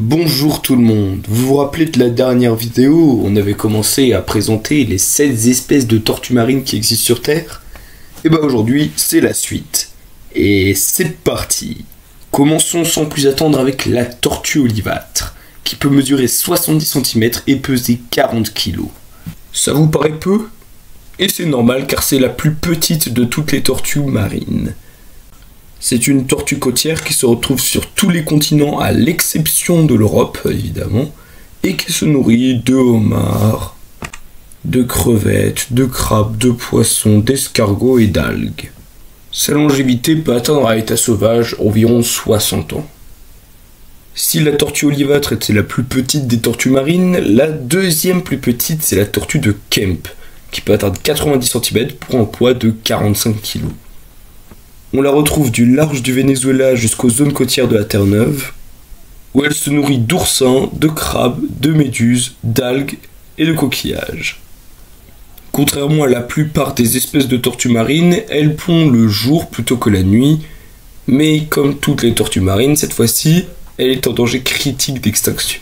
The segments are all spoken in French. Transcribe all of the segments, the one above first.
Bonjour tout le monde, vous vous rappelez de la dernière vidéo, on avait commencé à présenter les 7 espèces de tortues marines qui existent sur Terre. Et bah aujourd'hui, c'est la suite. Et c'est parti. Commençons sans plus attendre avec la tortue olivâtre, qui peut mesurer 70 cm et peser 40 kg. Ça vous paraît peu? Et c'est normal car c'est la plus petite de toutes les tortues marines. C'est une tortue côtière qui se retrouve sur tous les continents à l'exception de l'Europe, évidemment, et qui se nourrit de homards, de crevettes, de crabes, de poissons, d'escargots et d'algues. Sa longévité peut atteindre à l'état sauvage environ 60 ans. Si la tortue olivâtre était la plus petite des tortues marines, la deuxième plus petite c'est la tortue de Kemp, qui peut atteindre 90 cm pour un poids de 45 kg. On la retrouve du large du Venezuela jusqu'aux zones côtières de la Terre-Neuve, où elle se nourrit d'oursins, de crabes, de méduses, d'algues et de coquillages. Contrairement à la plupart des espèces de tortues marines, elle pond le jour plutôt que la nuit, mais comme toutes les tortues marines, cette fois-ci, elle est en danger critique d'extinction.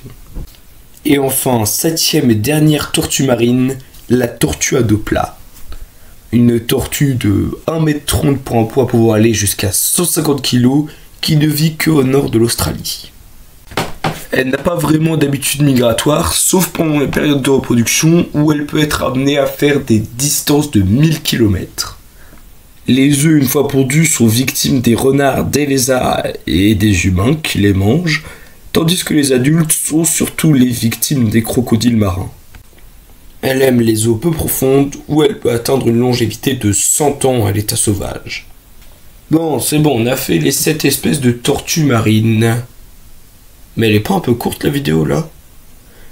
Et enfin, septième et dernière tortue marine, la tortue à deux plats. Une tortue de 1,30 m pour un poids pouvant aller jusqu'à 150 kg qui ne vit qu'au nord de l'Australie. Elle n'a pas vraiment d'habitude migratoire, sauf pendant les périodes de reproduction où elle peut être amenée à faire des distances de 1000 km. Les œufs, une fois pondus, sont victimes des renards, des lézards et des humains qui les mangent, tandis que les adultes sont surtout les victimes des crocodiles marins. Elle aime les eaux peu profondes où elle peut atteindre une longévité de 100 ans à l'état sauvage. Bon, c'est bon, on a fait les 7 espèces de tortues marines. Mais elle est pas un peu courte la vidéo là?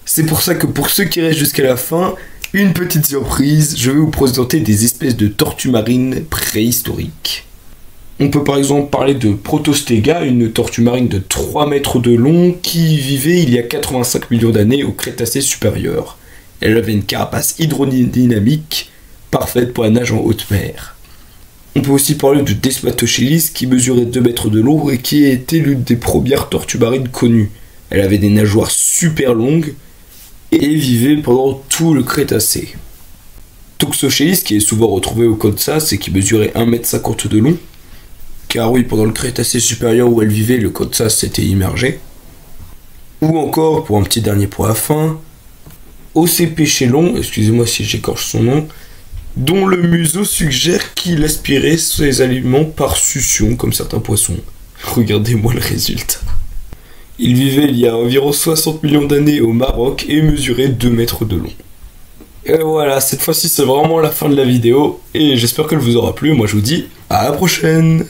C'est pour ça que pour ceux qui restent jusqu'à la fin, une petite surprise, je vais vous présenter des espèces de tortues marines préhistoriques. On peut par exemple parler de Protostega, une tortue marine de 3 mètres de long qui vivait il y a 85 millions d'années au Crétacé supérieur. Elle avait une carapace hydrodynamique, parfaite pour la nage en haute mer. On peut aussi parler de Desmatochelys qui mesurait 2 mètres de long et qui était l'une des premières tortues marines connues. Elle avait des nageoires super longues et vivait pendant tout le Crétacé. Toxochelys qui est souvent retrouvé au Kansas et qui mesurait 1,50 m de long, car oui, pendant le Crétacé supérieur où elle vivait, le Kansas s'était immergé. Ou encore, pour un petit dernier pour la fin, OCP Chelon, excusez-moi si j'écorche son nom, dont le museau suggère qu'il aspirait ses aliments par succion, comme certains poissons. Regardez-moi le résultat. Il vivait il y a environ 60 millions d'années au Maroc et mesurait 2 mètres de long. Et voilà, cette fois-ci c'est vraiment la fin de la vidéo, et j'espère qu'elle vous aura plu. Moi je vous dis à la prochaine!